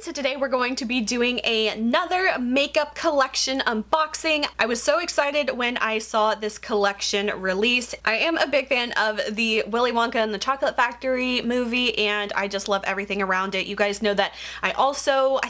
so today we're going to be doing another makeup collection unboxing. I was so excited when I saw this collection release. I am a big fan of the Willy Wonka and the Chocolate Factory movie, and I just love everything around it. You guys know that I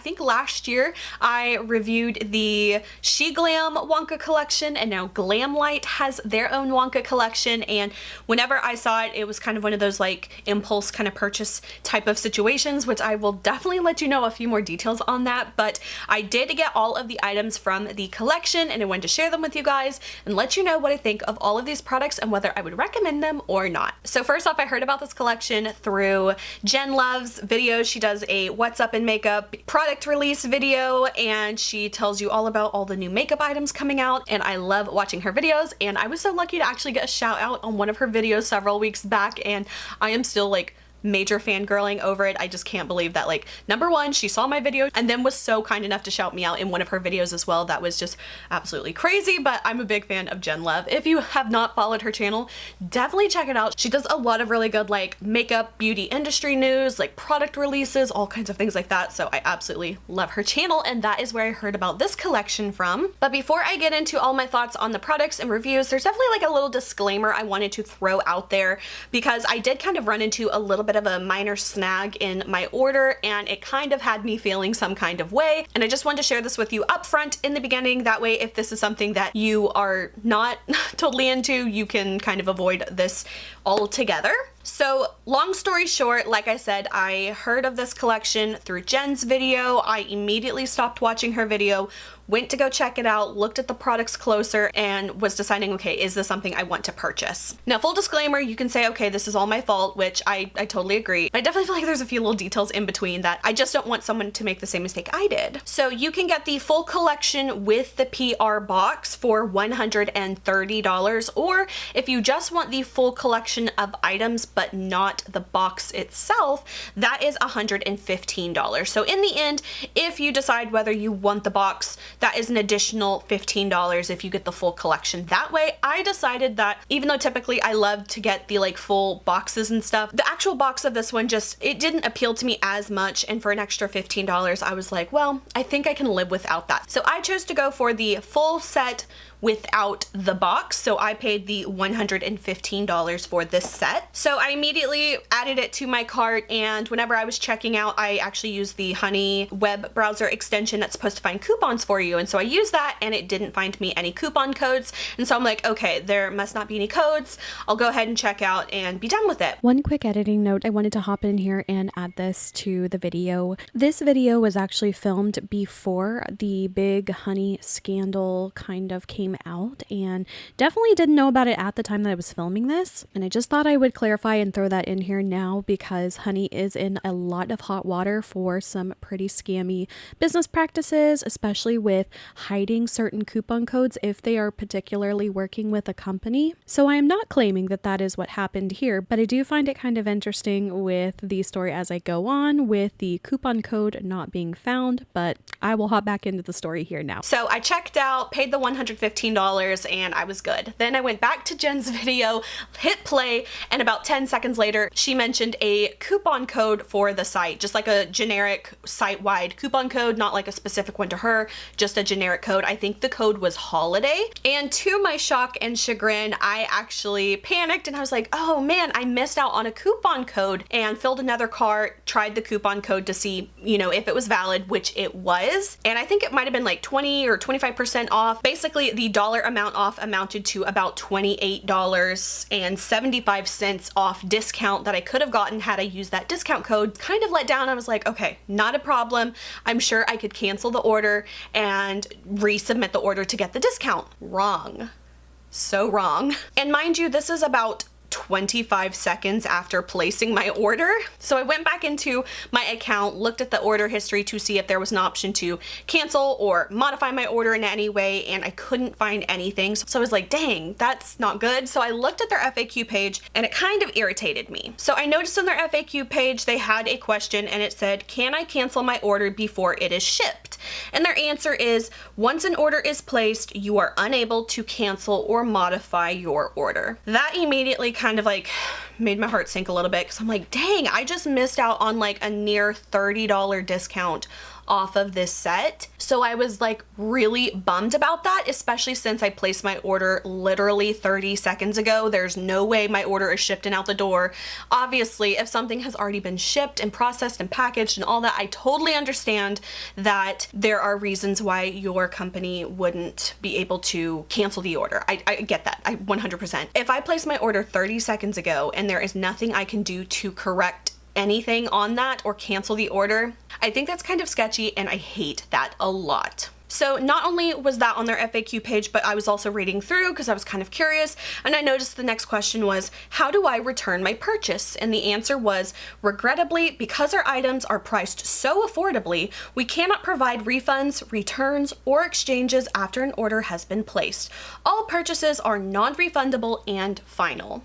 think last year I reviewed the She Glam Wonka collection, and now Glamlite has their own Wonka collection, and whenever I saw it, it was kind of one of those like impulse kind of purchase type of situations, which I will definitely let you know a few more details on that. But I did get all of the items from the collection, and I wanted to share them with you guys and let you know what I think of all of these products and whether I would recommend them or not. So first off, I heard about this collection through Jen Love's videos. She does a what's up in makeup product release video, and she tells you all about all the new makeup items coming out, and I love watching her videos. And I was so lucky to actually get a shout out on one of her videos several weeks back, and I am still like major fangirling over it. I just can't believe that, like, number one, she saw my video and then was so kind enough to shout me out in one of her videos as well. That was just absolutely crazy, but I'm a big fan of Jen Love. If you have not followed her channel, definitely check it out. She does a lot of really good like makeup beauty industry news, like product releases, all kinds of things like that. So I absolutely love her channel, and that is where I heard about this collection from. But before I get into all my thoughts on the products and reviews, there's definitely like a little disclaimer I wanted to throw out there, because I did kind of run into a little bit of a minor snag in my order, and it kind of had me feeling some kind of way, and I just wanted to share this with you up front in the beginning. That way, if this is something that you are not totally into, you can kind of avoid this altogether. So long story short, like I said, I heard of this collection through Jen's video. I immediately stopped watching her video, went to go check it out, looked at the products closer, and was deciding, okay, is this something I want to purchase? Now, full disclaimer, you can say, okay, this is all my fault, which I totally agree. I definitely feel like there's a few little details in between that I just don't want someone to make the same mistake I did. So you can get the full collection with the PR box for $130, or if you just want the full collection of items but not the box itself, that is $115. So in the end, if you decide whether you want the box, that is an additional $15 if you get the full collection that way. I decided that even though typically I love to get the like full boxes and stuff, the actual box of this one it didn't appeal to me as much, and for an extra $15 I was like, well, I think I can live without that. So I chose to go for the full set without the box, so I paid the $115 for this set. So I immediately added it to my cart, and whenever I was checking out, I actually used the Honey web browser extension that's supposed to find coupons for you, and so I used that, and it didn't find me any coupon codes, and so I'm like, okay, there must not be any codes. I'll go ahead and check out and be done with it. One quick editing note, I wanted to hop in here and add this to the video. This video was actually filmed before the big Honey scandal kind of came out, and definitely didn't know about it at the time that I was filming this, and I just thought I would clarify and throw that in here now, because Honey is in a lot of hot water for some pretty scammy business practices, especially with hiding certain coupon codes if they are particularly working with a company. So I am not claiming that that is what happened here, but I do find it kind of interesting with the story as I go on with the coupon code not being found, but I will hop back into the story here now. So I checked out, paid the $115, and I was good. Then I went back to Jen's video, hit play, and about 10 seconds later, she mentioned a coupon code for the site, just like a generic site-wide coupon code, not like a specific one to her, just a generic code. I think the code was holiday, and to my shock and chagrin, I actually panicked and I was like, oh man, I missed out on a coupon code, and filled another cart, tried the coupon code to see, you know, if it was valid, which it was, and I think it might have been like 20 or 25% off. Basically, the dollar amount off amounted to about $28.75 off discount that I could have gotten had I used that discount code. Kind of let down. I was like, okay, not a problem. I'm sure I could cancel the order and resubmit the order to get the discount. Wrong. So wrong. And mind you, this is about 25 seconds after placing my order. So I went back into my account, looked at the order history to see if there was an option to cancel or modify my order in any way, and I couldn't find anything. So I was like, dang, that's not good. So I looked at their FAQ page and it kind of irritated me. So I noticed on their FAQ page they had a question and it said, can I cancel my order before it is shipped? And their answer is, once an order is placed, you are unable to cancel or modify your order. That immediately kind of like made my heart sink a little bit because I'm like, dang, I just missed out on like a near $30 discount off of this set. So I was like really bummed about that, especially since I placed my order literally 30 seconds ago. There's no way my order is shipped and out the door. Obviously, if something has already been shipped and processed and packaged and all that, I totally understand that there are reasons why your company wouldn't be able to cancel the order. I get that, 100%. If I placed my order 30 seconds ago and there is nothing I can do to correct anything on that or cancel the order, I think that's kind of sketchy and I hate that a lot. So not only was that on their FAQ page, but I was also reading through because I was kind of curious, and I noticed the next question was, how do I return my purchase? And the answer was, regrettably, because our items are priced so affordably, we cannot provide refunds, returns, or exchanges after an order has been placed. All purchases are non-refundable and final.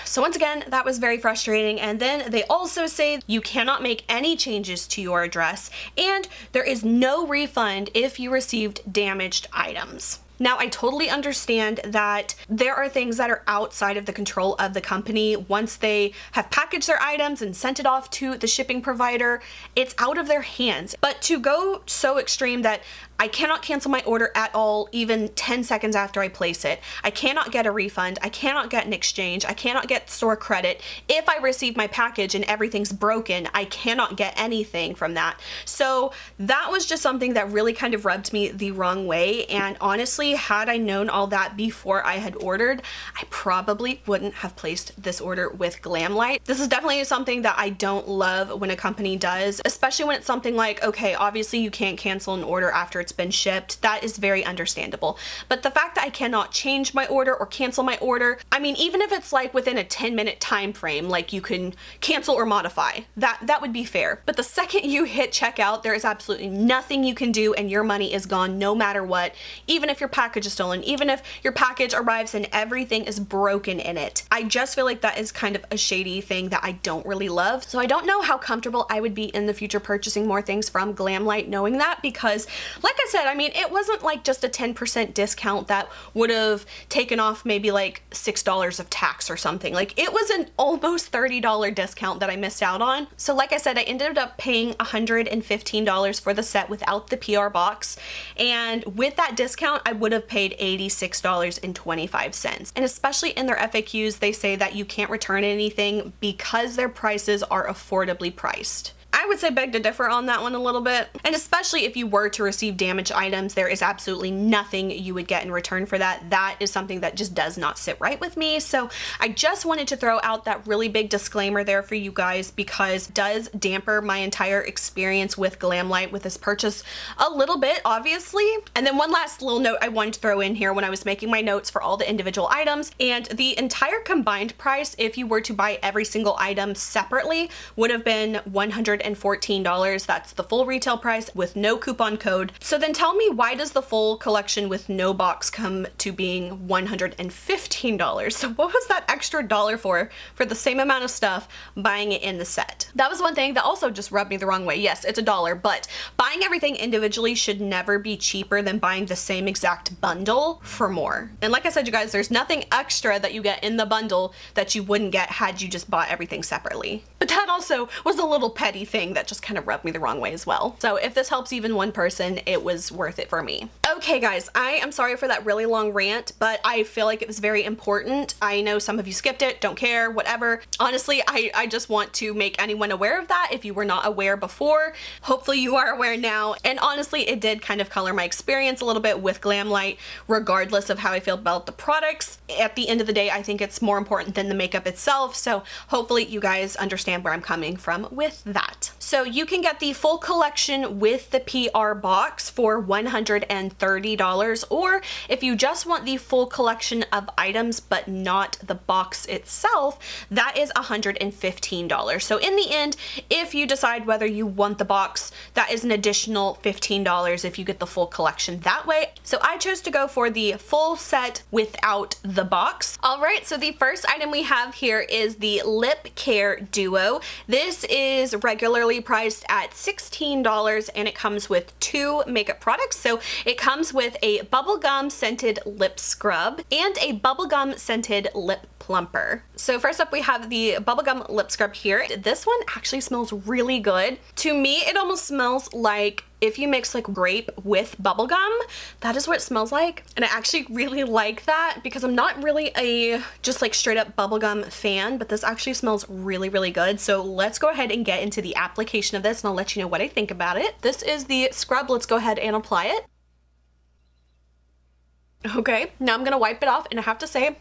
So once again, that was very frustrating. And then they also say you cannot make any changes to your address and there is no refund if you received damaged items. Now, I totally understand that there are things that are outside of the control of the company. Once they have packaged their items and sent it off to the shipping provider, it's out of their hands. But to go so extreme that I cannot cancel my order at all, even 10 seconds after I place it. I cannot get a refund. I cannot get an exchange. I cannot get store credit. If I receive my package and everything's broken, I cannot get anything from that. So that was just something that really kind of rubbed me the wrong way. And honestly, had I known all that before I had ordered, I probably wouldn't have placed this order with Glamlite. This is definitely something that I don't love when a company does, especially when it's something like, okay, obviously you can't cancel an order after it's been shipped. That is very understandable. But the fact that I cannot change my order or cancel my order, I mean, even if it's like within a 10-minute time frame, like you can cancel or modify, that would be fair. But the second you hit checkout, there is absolutely nothing you can do and your money is gone no matter what, even if your package is stolen, even if your package arrives and everything is broken in it. I just feel like that is kind of a shady thing that I don't really love. So I don't know how comfortable I would be in the future purchasing more things from Glamlite knowing that, because like I said, I mean, it wasn't like just a 10% discount that would have taken off maybe like $6 of tax or something. Like it was an almost $30 discount that I missed out on. So like I said, I ended up paying $115 for the set without the PR box. And with that discount, I would have paid $86.25. And especially in their FAQs, they say that you can't return anything because their prices are affordably priced. I would say beg to differ on that one a little bit. And especially if you were to receive damaged items, there is absolutely nothing you would get in return for that. That is something that just does not sit right with me. So I just wanted to throw out that really big disclaimer there for you guys, because it does damper my entire experience with Glamlite with this purchase a little bit, obviously. And then one last little note I wanted to throw in here when I was making my notes for all the individual items, and the entire combined price, if you were to buy every single item separately, would have been $114. That's the full retail price with no coupon code. So then tell me, why does the full collection with no box come to being $115? So what was that extra dollar for the same amount of stuff buying it in the set? That was one thing that also just rubbed me the wrong way. Yes, it's $1, but buying everything individually should never be cheaper than buying the same exact bundle for more. And like I said, you guys, there's nothing extra that you get in the bundle that you wouldn't get had you just bought everything separately. But that also was a little petty thing that just kind of rubbed me the wrong way as well. So if this helps even one person, it was worth it for me. Okay guys, I am sorry for that really long rant, but I feel like it was very important. I know some of you skipped it, don't care, whatever. Honestly, I just want to make anyone aware of that. If you were not aware before, hopefully you are aware now. And honestly, it did kind of color my experience a little bit with Glamlite, regardless of how I feel about the products. At the end of the day, I think it's more important than the makeup itself. So hopefully you guys understand where I'm coming from with that. So you can get the full collection with the PR box for $130, or if you just want the full collection of items but not the box itself, that is $115. So in the end, if you decide whether you want the box, that is an additional $15 if you get the full collection that way. So I chose to go for the full set without the box. All right, so the first item we have here is the Lip Care Duo. This is regularly currently priced at $16 and it comes with 2 makeup products. So it comes with a bubblegum scented lip scrub and a bubblegum scented lip plumper. So first up we have the bubblegum lip scrub here. This one actually smells really good. To me, it almost smells like if you mix like grape with bubblegum, that is what it smells like. And I actually really like that because I'm not really a just like straight up bubblegum fan, but this actually smells really, really good. So let's go ahead and get into the application of this and I'll let you know what I think about it. This is the scrub. Let's go ahead and apply it. Okay, now I'm gonna wipe it off and I have to say,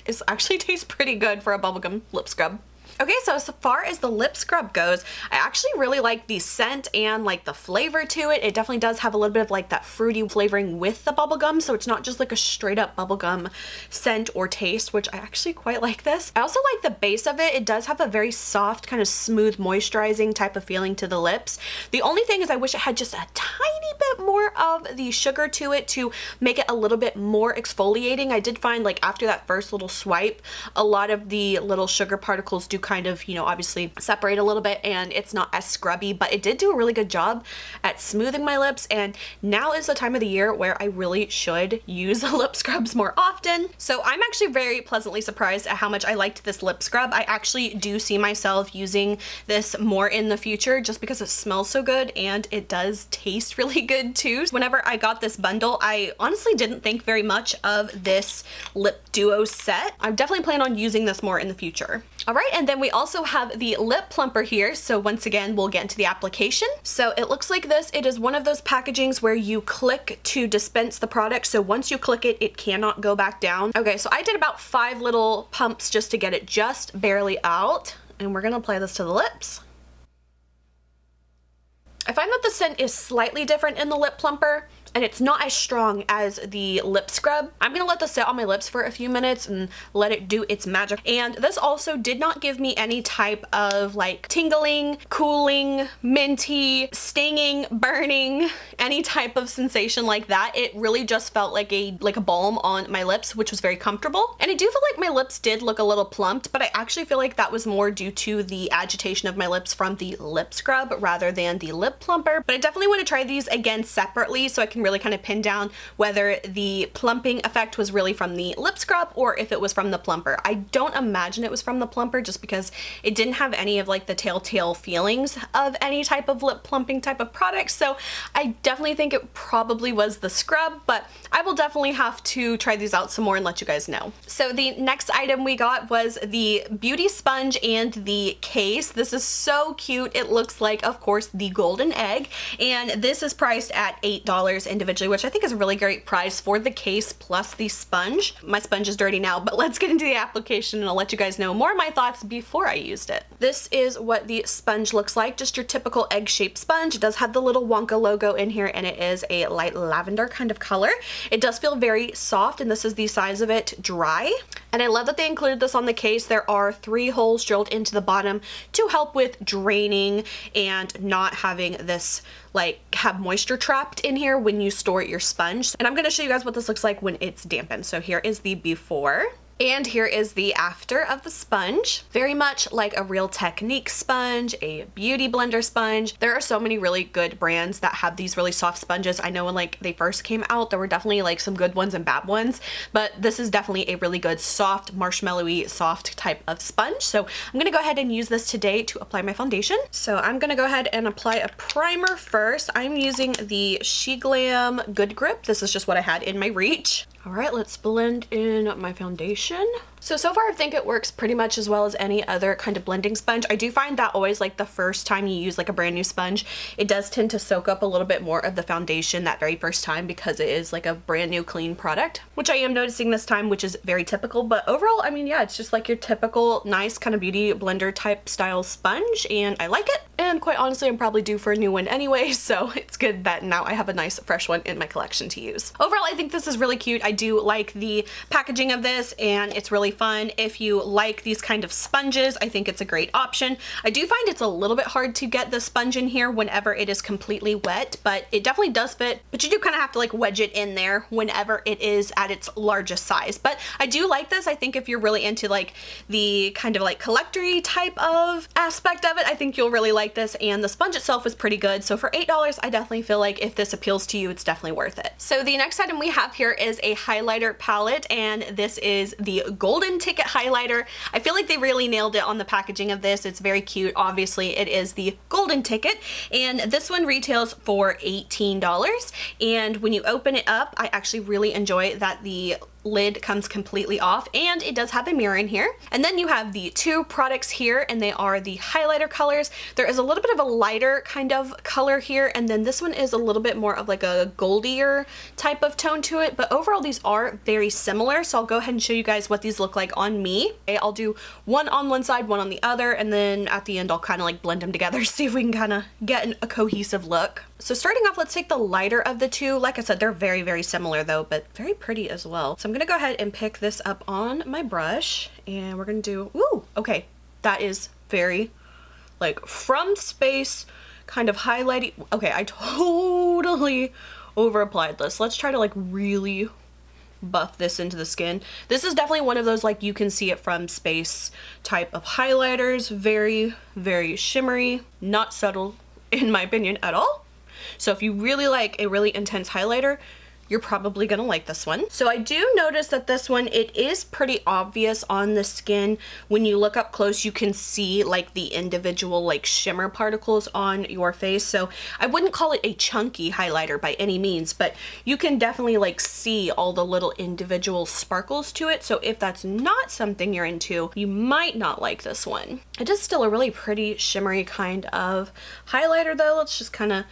it actually tastes pretty good for a bubblegum lip scrub. Okay, so as far as the lip scrub goes, I actually really like the scent and like the flavor to it. It definitely does have a little bit of like that fruity flavoring with the bubblegum, so it's not just like a straight up bubblegum scent or taste, which I actually quite like this. I also like the base of it. It does have a very soft, kind of smooth, moisturizing type of feeling to the lips. The only thing is I wish it had just a tiny bit more of the sugar to it to make it a little bit more exfoliating. I did find like after that first little swipe, a lot of the little sugar particles do kind of, you know, obviously separate a little bit and it's not as scrubby, but it did do a really good job at smoothing my lips. And now is the time of the year where I really should use lip scrubs more often. So I'm actually very pleasantly surprised at how much I liked this lip scrub. I actually do see myself using this more in the future just because it smells so good and it does taste really good too. Whenever I got this bundle, I honestly didn't think very much of this lip duo set. I definitely plan on using this more in the future. All right, and then we also have the lip plumper here. So once again, we'll get into the application. So it looks like this. It is one of those packagings where you click to dispense the product. So once you click it, it cannot go back down. Okay, so I did about 5 little pumps just to get it just barely out. And we're gonna apply this to the lips. I find that the scent is slightly different in the lip plumper and it's not as strong as the lip scrub. I'm gonna let this sit on my lips for a few minutes and let it do its magic. And this also did not give me any type of like tingling, cooling, minty, stinging, burning, any type of sensation like that. It really just felt like a balm on my lips, which was very comfortable. And I do feel like my lips did look a little plumped, but I actually feel like that was more due to the agitation of my lips from the lip scrub rather than the lip plumper. But I definitely want to try these again separately so I can really kind of pin down whether the plumping effect was really from the lip scrub or if it was from the plumper. I don't imagine it was from the plumper just because it didn't have any of like the telltale feelings of any type of lip plumping type of product. So I definitely think it probably was the scrub, but I will definitely have to try these out some more and let you guys know. So the next item we got was the beauty sponge and the case. This is so cute. It looks like, of course, the golden egg, and this is priced at $8 individually, which I think is a really great price for the case plus the sponge. My sponge is dirty now, but let's get into the application and I'll let you guys know more of my thoughts before I used it. This is what the sponge looks like, just your typical egg-shaped sponge. It does have the little Wonka logo in here and it is a light lavender kind of color. It does feel very soft and this is the size of it dry. And I love that they included this on the case. There are 3 holes drilled into the bottom to help with draining and not having this like have moisture trapped in here when you store your sponge. And I'm going to show you guys what this looks like when it's dampened. So here is the before. And here is the after of the sponge. Very much like a Real Technique sponge, a Beauty Blender sponge. There are so many really good brands that have these really soft sponges. I know when like they first came out, there were definitely like some good ones and bad ones, but this is definitely a really good soft, marshmallowy, soft type of sponge. So I'm gonna go ahead and use this today to apply my foundation. So I'm gonna go ahead and apply a primer first. I'm using the She Glam Good Grip. This is just what I had in my reach. All right, let's blend in my foundation. So far I think it works pretty much as well as any other kind of blending sponge. I do find that always like the first time you use like a brand new sponge, it does tend to soak up a little bit more of the foundation that very first time because it is like a brand new clean product, which I am noticing this time, which is very typical. But overall, I mean, yeah, it's just like your typical nice kind of beauty blender type style sponge and I like it. And quite honestly, I'm probably due for a new one anyway, so it's good that now I have a nice fresh one in my collection to use. Overall, I think this is really cute. I do like the packaging of this and it's really really fun. If you like these kind of sponges, I think it's a great option. I do find it's a little bit hard to get the sponge in here whenever it is completely wet, but it definitely does fit. But you do kind of have to like wedge it in there whenever it is at its largest size. But I do like this. I think if you're really into like the kind of like collector-y type of aspect of it, I think you'll really like this, and the sponge itself is pretty good. So for $8, I definitely feel like if this appeals to you, it's definitely worth it. So the next item we have here is a highlighter palette, and this is the Golden Ticket highlighter. I feel like they really nailed it on the packaging of this. It's very cute. Obviously, it is the Golden Ticket, and this one retails for $18. And when you open it up, I actually really enjoy that the lid comes completely off, and it does have a mirror in here. And then you have the two products here, and they are the highlighter colors. There is a little bit of a lighter kind of color here, and then this one is a little bit more of like a goldier type of tone to it, but overall these are very similar. So I'll go ahead and show you guys what these look like on me. Okay, I'll do one on one side, one on the other, and then at the end I'll kind of like blend them together, see if we can kind of get a cohesive look. So starting off, let's take the lighter of the two. Like I said, they're very, very similar though, but very pretty as well. So I'm gonna go ahead and pick this up on my brush, and we're gonna do, ooh, okay, that is very like from space kind of highlighting. Okay, I totally over applied this. Let's try to like really buff this into the skin. This is definitely one of those like you can see it from space type of highlighters. Very, very shimmery, not subtle in my opinion at all. So if you really like a really intense highlighter, you're probably gonna like this one. So I do notice that this one, it is pretty obvious on the skin. When you look up close, you can see like the individual like shimmer particles on your face. So I wouldn't call it a chunky highlighter by any means, but you can definitely like see all the little individual sparkles to it. So if that's not something you're into, you might not like this one. It is still a really pretty shimmery kind of highlighter though. Let's just kind of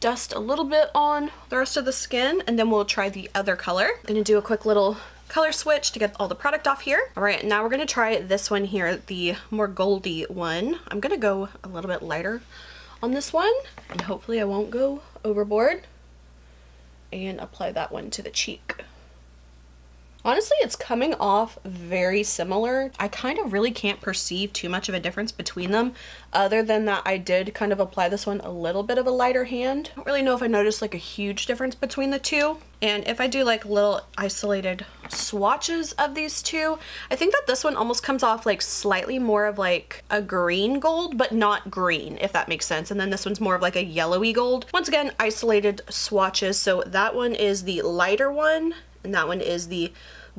dust a little bit on the rest of the skin, and then we'll try the other color. I'm gonna do a quick little color switch to get all the product off here. All right, now we're gonna try this one here, the more goldy one. I'm gonna go a little bit lighter on this one, and hopefully I won't go overboard, and apply that one to the cheek. Honestly, it's coming off very similar. I kind of really can't perceive too much of a difference between them, other than that I did kind of apply this one a little bit of a lighter hand. I don't really know if I noticed like a huge difference between the two. And if I do like little isolated swatches of these two, I think that this one almost comes off like slightly more of like a green gold, but not green, if that makes sense. And then this one's more of like a yellowy gold. Once again, isolated swatches. So that one is the lighter one, and that one is the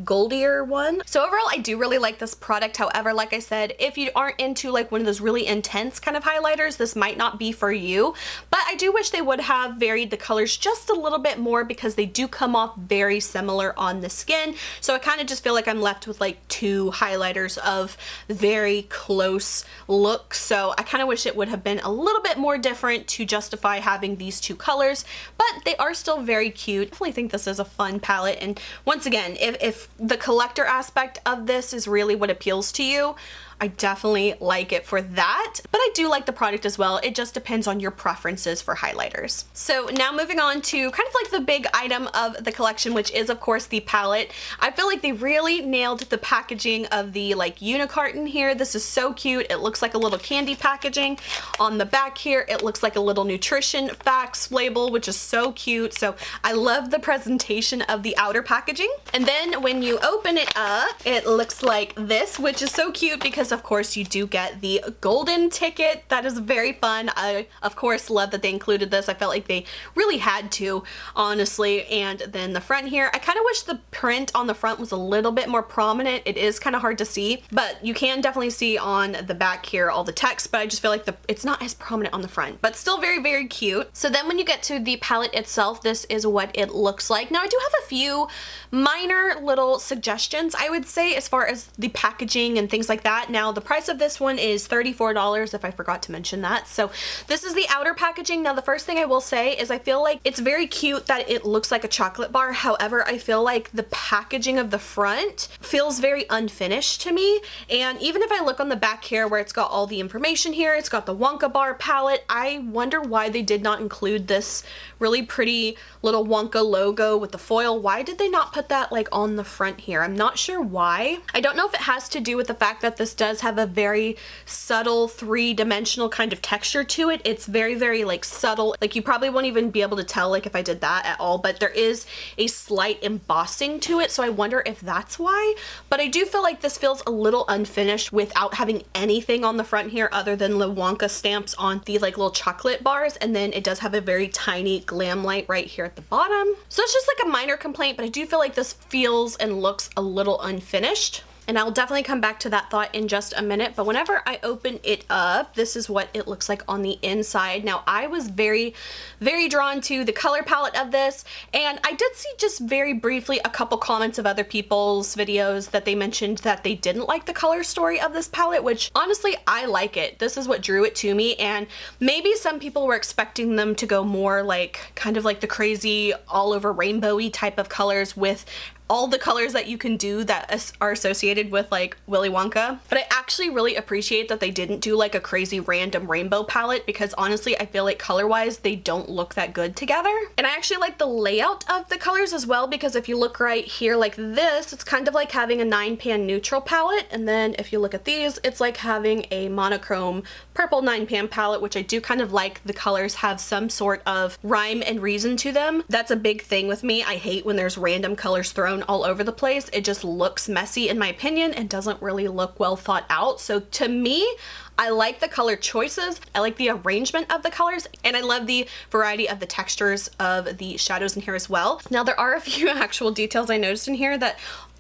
goldier one. So overall, I do really like this product. However, like I said, if you aren't into like one of those really intense kind of highlighters, this might not be for you. But I do wish they would have varied the colors just a little bit more, because they do come off very similar on the skin. So I kind of just feel like I'm left with like two highlighters of very close looks. So I kind of wish it would have been a little bit more different to justify having these two colors, but they are still very cute. I definitely think this is a fun palette. And once again, if the collector aspect of this is really what appeals to you, I definitely like it for that, but I do like the product as well. It just depends on your preferences for highlighters. So now moving on to kind of like the big item of the collection, which is of course the palette. I feel like they really nailed the packaging of the like unicarton here. This is so cute. It looks like a little candy packaging. On the back here, it looks like a little nutrition facts label, which is so cute. So I love the presentation of the outer packaging. And then when you open it up, it looks like this, which is so cute because of course you do get the golden ticket. That is very fun. I of course love that they included this. I felt like they really had to, honestly. And then the front here, I kind of wish the print on the front was a little bit more prominent. It is kind of hard to see, but you can definitely see on the back here all the text, but I just feel like it's not as prominent on the front, but still very, very cute. So then when you get to the palette itself, this is what it looks like. Now I do have a few minor little suggestions, I would say, as far as the packaging and things like that. Now Now the price of this one is $34 if I forgot to mention that. So this is the outer packaging. Now the first thing I will say is I feel like it's very cute that it looks like a chocolate bar. However, I feel like the packaging of the front feels very unfinished to me. And even if I look on the back here where it's got all the information here, it's got the Wonka bar palette. I wonder why they did not include this really pretty little Wonka logo with the foil. Why did they not put that like on the front here? I'm not sure why. I don't know if it has to do with the fact that this does have a very subtle three-dimensional kind of texture to it. It's very, very like subtle. Like you probably won't even be able to tell like if I did that at all, but there is a slight embossing to it. So I wonder if that's why, but I do feel like this feels a little unfinished without having anything on the front here other than the Wonka stamps on the like little chocolate bars. And then it does have a very tiny Glamlite right here at the bottom. So it's just like a minor complaint, but I do feel like this feels and looks a little unfinished. And I'll definitely come back to that thought in just a minute. But whenever I open it up, this is what it looks like on the inside. Now, I was very, very drawn to the color palette of this. And I did see just very briefly a couple comments of other people's videos that they mentioned that they didn't like the color story of this palette, which honestly, I like it. This is what drew it to me. And maybe some people were expecting them to go more like kind of like the crazy all over rainbowy type of colors with all the colors that you can do that are associated with like Willy Wonka. But I actually really appreciate that they didn't do like a crazy random rainbow palette, because honestly I feel like color wise they don't look that good together. And I actually like the layout of the colors as well, because if you look right here like this, it's kind of like having a 9-pan neutral palette, and then if you look at these, it's like having a monochrome purple 9-pan palette, which I do kind of like. The colors have some sort of rhyme and reason to them. That's a big thing with me. I hate when there's random colors thrown all over the place. It just looks messy in my opinion and doesn't really look well thought out. So to me, I like the color choices, I like the arrangement of the colors, and I love the variety of the textures of the shadows in here as well. Now there are a few actual details I noticed in here that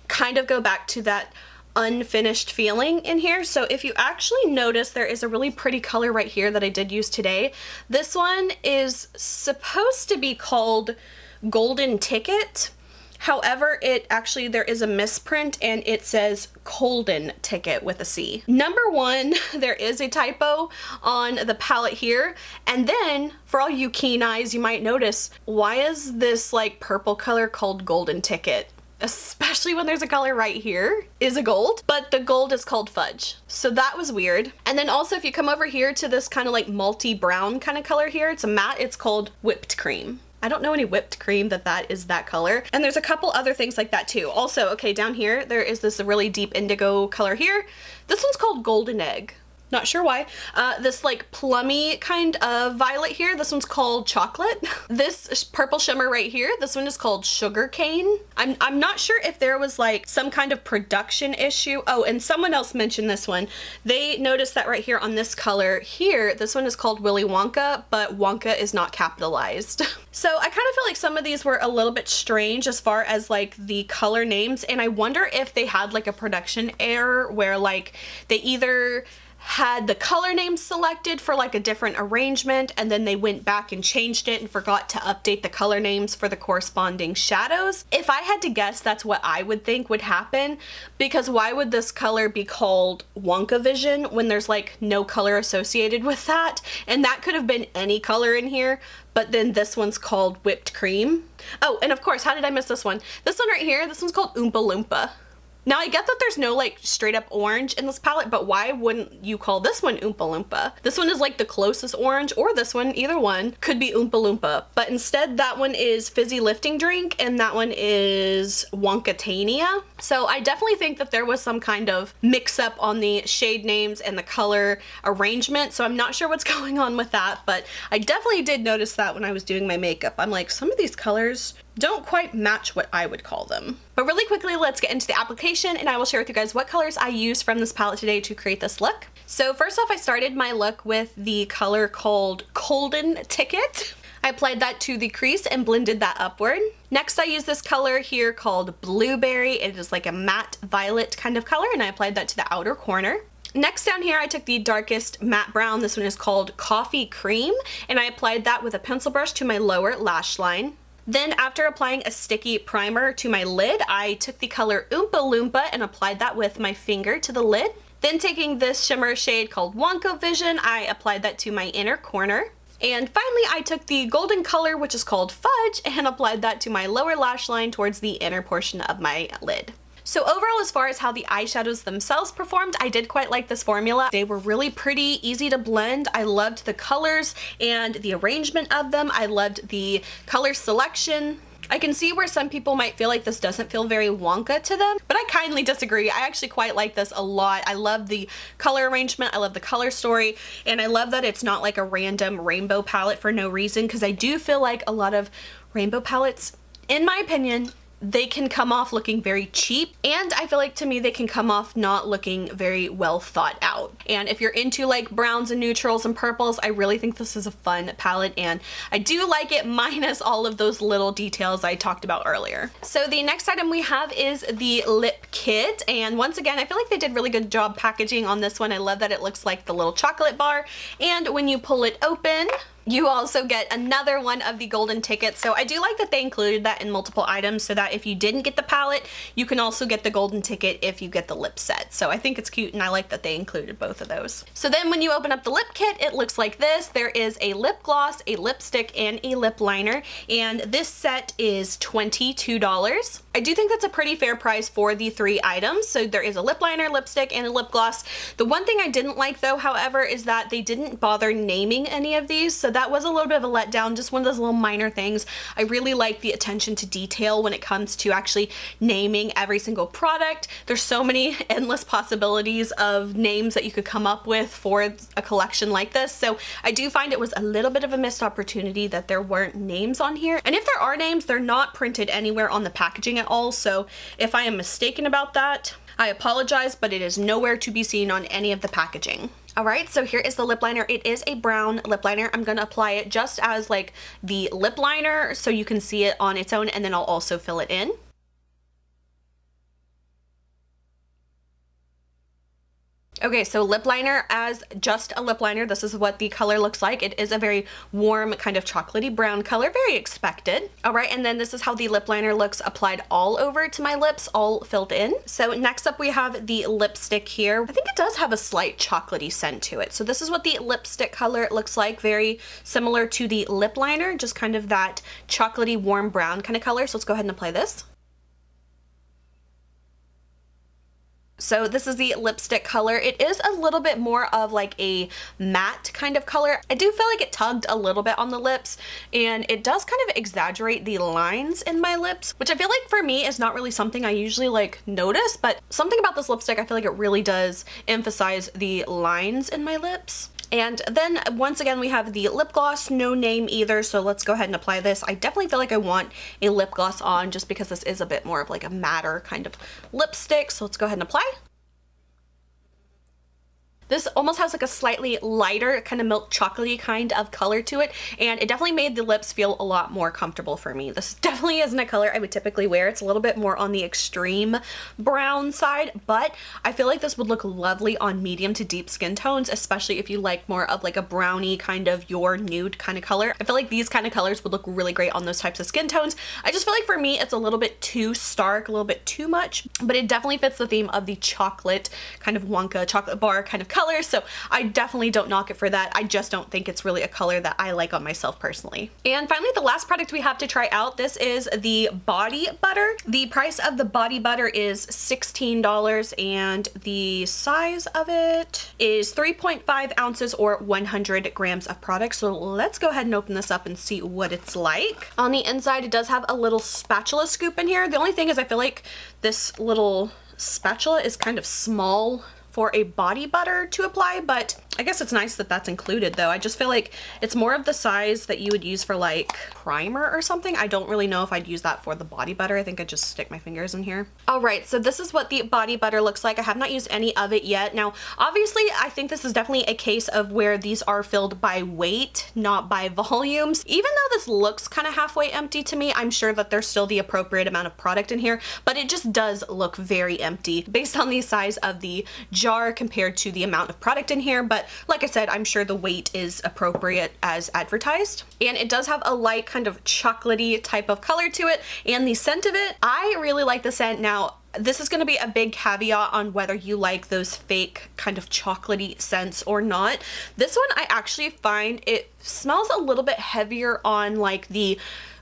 kind of go back to that unfinished feeling in here. So if you actually notice, there is a really pretty color right here that I did use today. This one is supposed to be called Golden Ticket. However, there is a misprint and it says Colden Ticket with a C. Number one, there is a typo on the palette here. And then for all you keen eyes, you might notice, why is this like purple color called Golden Ticket? Especially when there's a color right here is a gold, but the gold is called fudge. So that was weird. And then also if you come over here to this kind of like multi brown kind of color here, it's a matte, it's called whipped cream. I don't know any whipped cream that is that color. And there's a couple other things like that too. Also, okay, down here, there is this really deep indigo color here. This one's called Golden Egg. Not sure why. This like plummy kind of violet here, this one's called Chocolate. This purple shimmer right here, this one is called Sugar Cane. I'm not sure if there was like some kind of production issue. Oh, and someone else mentioned this one. They noticed that right here on this color here, this one is called Willy Wonka, but Wonka is not capitalized. So I kind of feel like some of these were a little bit strange as far as like the color names, and I wonder if they had like a production error where like they either had the color names selected for like a different arrangement and then they went back and changed it and forgot to update the color names for the corresponding shadows. If I had to guess, that's what I would think would happen, because why would this color be called Wonka Vision when there's like no color associated with that? And that could have been any color in here, but then this one's called Whipped Cream. Oh, and of course, how did I miss this one? This one right here, this one's called Oompa Loompa. Now I get that there's no like straight up orange in this palette, but why wouldn't you call this one Oompa Loompa? This one is like the closest orange, or this one, either one, could be Oompa Loompa. But instead that one is Fizzy Lifting Drink and that one is Wonkatania. So I definitely think that there was some kind of mix up on the shade names and the color arrangement. So I'm not sure what's going on with that, but I definitely did notice that when I was doing my makeup. I'm like, some of these colors don't quite match what I would call them. But really quickly, let's get into the application and I will share with you guys what colors I used from this palette today to create this look. So first off, I started my look with the color called Golden Ticket. I applied that to the crease and blended that upward. Next, I used this color here called Blueberry. It is like a matte violet kind of color, and I applied that to the outer corner. Next down here, I took the darkest matte brown. This one is called Coffee Cream, and I applied that with a pencil brush to my lower lash line. Then after applying a sticky primer to my lid, I took the color Oompa Loompa and applied that with my finger to the lid. Then taking this shimmer shade called Wonka Vision, I applied that to my inner corner. And finally, I took the golden color, which is called Fudge, and applied that to my lower lash line towards the inner portion of my lid. So overall, as far as how the eyeshadows themselves performed, I did quite like this formula. They were really pretty, easy to blend. I loved the colors and the arrangement of them. I loved the color selection. I can see where some people might feel like this doesn't feel very Wonka to them, but I kindly disagree. I actually quite like this a lot. I love the color arrangement, I love the color story, and I love that it's not like a random rainbow palette for no reason, because I do feel like a lot of rainbow palettes, in my opinion, they can come off looking very cheap, and I feel like to me they can come off not looking very well thought out. And if you're into like browns and neutrals and purples, I really think this is a fun palette, and I do like it minus all of those little details I talked about earlier. So the next item we have is the lip kit, and once again I feel like they did really good job packaging on this one. I love that it looks like the little chocolate bar, and when you pull it open, you also get another one of the golden tickets. So I do like that they included that in multiple items, so that if you didn't get the palette, you can also get the golden ticket if you get the lip set. So I think it's cute, and I like that they included both of those. So then when you open up the lip kit, it looks like this. There is a lip gloss, a lipstick, and a lip liner, and this set is $22. I do think that's a pretty fair price for the 3 items. So there is a lip liner, lipstick, and a lip gloss. The one thing I didn't like though, however, is that they didn't bother naming any of these, so that was a little bit of a letdown, just one of those little minor things. I really like the attention to detail when it comes to actually naming every single product. There's so many endless possibilities of names that you could come up with for a collection like this, so I do find it was a little bit of a missed opportunity that there weren't names on here. And if there are names, they're not printed anywhere on the packaging at all, so if I am mistaken about that, I apologize, but it is nowhere to be seen on any of the packaging. Alright, so here is the lip liner. It is a brown lip liner. I'm going to apply it just as like the lip liner so you can see it on its own, and then I'll also fill it in. Okay, so lip liner as just a lip liner. This is what the color looks like. It is a very warm kind of chocolatey brown color, very expected. All right, and then this is how the lip liner looks applied all over to my lips, all filled in. So next up we have the lipstick here. I think it does have a slight chocolatey scent to it. So this is what the lipstick color looks like, very similar to the lip liner, just kind of that chocolatey warm brown kind of color. So let's go ahead and apply this. So this is the lipstick color. It is a little bit more of like a matte kind of color. I do feel like it tugged a little bit on the lips, and it does kind of exaggerate the lines in my lips, which I feel like for me is not really something I usually like notice, but something about this lipstick, I feel like it really does emphasize the lines in my lips. And then once again, we have the lip gloss, no name either, so let's go ahead and apply this. I definitely feel like I want a lip gloss on just because this is a bit more of like a matter kind of lipstick, so let's go ahead and apply. This almost has like a slightly lighter kind of milk chocolatey kind of color to it, and it definitely made the lips feel a lot more comfortable for me. This definitely isn't a color I would typically wear. It's a little bit more on the extreme brown side, but I feel like this would look lovely on medium to deep skin tones, especially if you like more of like a brownie kind of your nude kind of color. I feel like these kind of colors would look really great on those types of skin tones. I just feel like for me it's a little bit too stark, a little bit too much, but it definitely fits the theme of the chocolate kind of Wonka chocolate bar kind of color, so I definitely don't knock it for that. I just don't think it's really a color that I like on myself personally. And finally, the last product we have to try out, this is the body butter. The price of the body butter is $16, and the size of it is 3.5 ounces or 100 grams of product. So let's go ahead and open this up and see what it's like. On the inside, it does have a little spatula scoop in here. The only thing is I feel like this little spatula is kind of small for a body butter to apply, but I guess it's nice that that's included though. I just feel like it's more of the size that you would use for like primer or something. I don't really know if I'd use that for the body butter. I think I'd just stick my fingers in here. All right, so this is what the body butter looks like. I have not used any of it yet. Now, obviously, I think this is definitely a case of where these are filled by weight, not by volumes. Even though this looks kind of halfway empty to me, I'm sure that there's still the appropriate amount of product in here, but it just does look very empty based on the size of the jar compared to the amount of product in here. But like I said, I'm sure the weight is appropriate as advertised. And it does have a light kind of chocolatey type of color to it, and the scent of it, I really like the scent. Now, this is going to be a big caveat on whether you like those fake kind of chocolatey scents or not. This one, I actually find it smells a little bit heavier on like the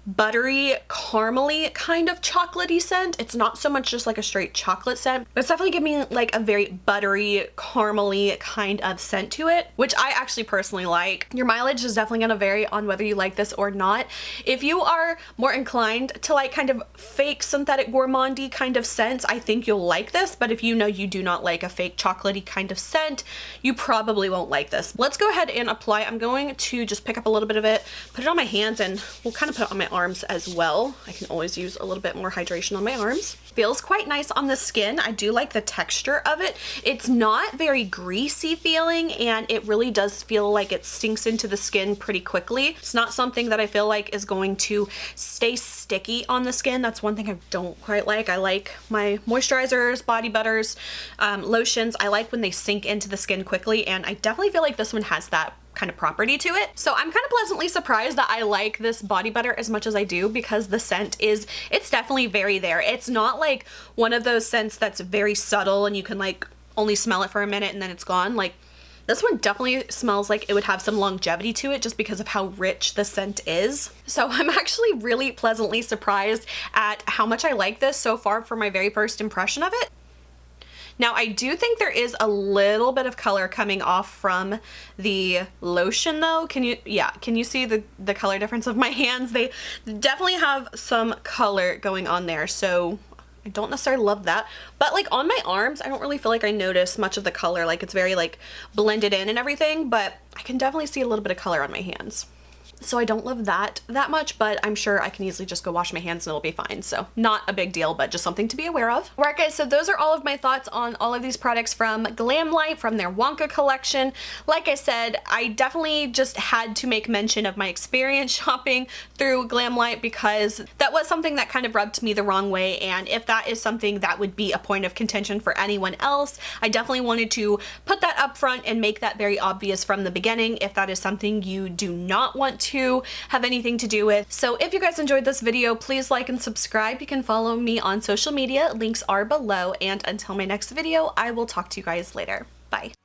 buttery, caramely kind of chocolatey scent. It's not so much just like a straight chocolate scent, but it's definitely giving me like a very buttery, caramely kind of scent to it, which I actually personally like. Your mileage is definitely going to vary on whether you like this or not. If you are more inclined to like kind of fake synthetic gourmandy kind of scents, I think you'll like this, but if you know you do not like a fake chocolatey kind of scent, you probably won't like this. Let's go ahead and apply. I'm going to just pick up a little bit of it, put it on my hands, and we'll kind of put it on my arms as well. I can always use a little bit more hydration on my arms. Feels quite nice on the skin. I do like the texture of it. It's not very greasy feeling, and it really does feel like it sinks into the skin pretty quickly. It's not something that I feel like is going to stay sticky on the skin. That's one thing I don't quite like. I like my moisturizers, body butters, lotions. I like when they sink into the skin quickly, and I definitely feel like this one has that kind of property to it. So I'm kind of pleasantly surprised that I like this body butter as much as I do, because the scent it's definitely very there. It's not like one of those scents that's very subtle and you can like only smell it for a minute and then it's gone. Like, this one definitely smells like it would have some longevity to it just because of how rich the scent is. So I'm actually really pleasantly surprised at how much I like this so far for my very first impression of it. Now, I do think there is a little bit of color coming off from the lotion though. Can you see the color difference of my hands? They definitely have some color going on there. So I don't necessarily love that, but like on my arms, I don't really feel like I notice much of the color. Like, it's very like blended in and everything, but I can definitely see a little bit of color on my hands. So I don't love that much, but I'm sure I can easily just go wash my hands and it'll be fine. So not a big deal, but just something to be aware of. Alright guys, so those are all of my thoughts on all of these products from Glamlite, from their Wonka collection. Like I said, I definitely just had to make mention of my experience shopping through Glamlite, because that was something that kind of rubbed me the wrong way, and if that is something that would be a point of contention for anyone else, I definitely wanted to put that up front and make that very obvious from the beginning if that is something you do not want to have anything to do with. So if you guys enjoyed this video, please like and subscribe. You can follow me on social media. Links are below, and until my next video, I will talk to you guys later. Bye.